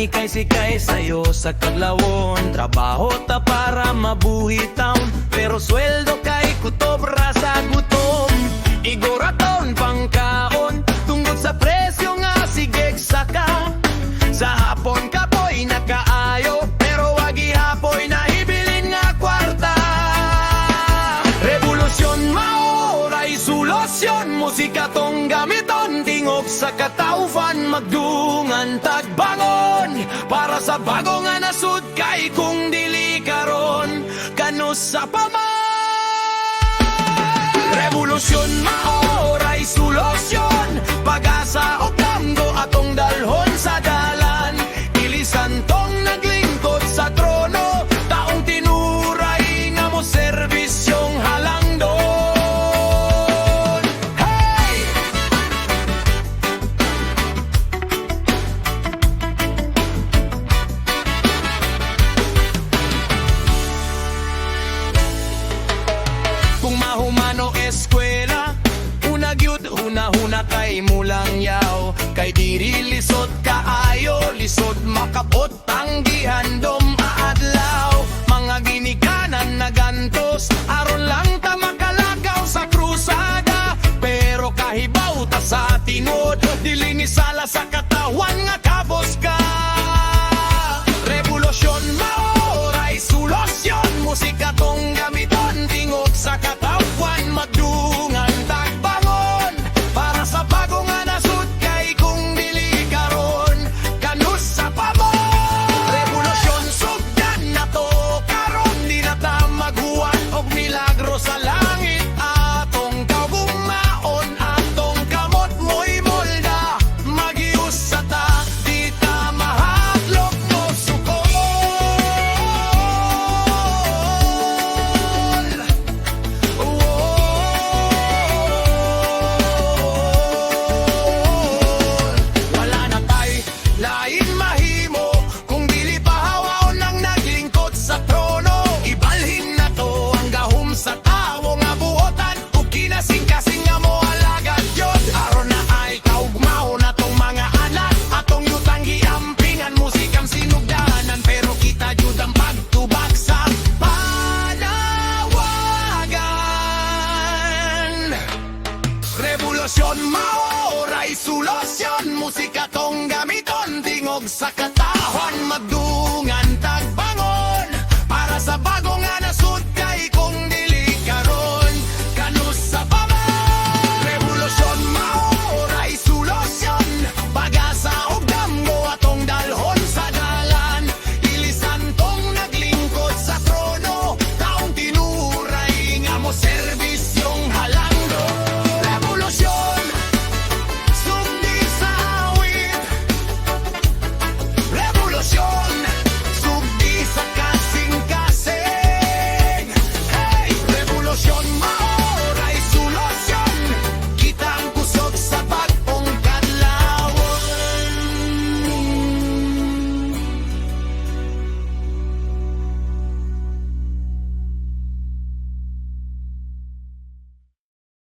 Gani kay sikay sayo sa kaglawon, trabaho ta para mabuhi taon, pero sweldo kay kutob ra sa gutom. Igoraton pangkaon tungod sa presyo nga sigeg saka. Sa hapon kapoy nakaayo, pero wagi hapoy na ibilin nga kwarta. Revolusyon maoray solusyon, musika tong gamiton, tingog sa katawhan magdungan tagbangon. Para sa bago nga nasud kay kung dili karon, kano sa paman. Revolusyon mao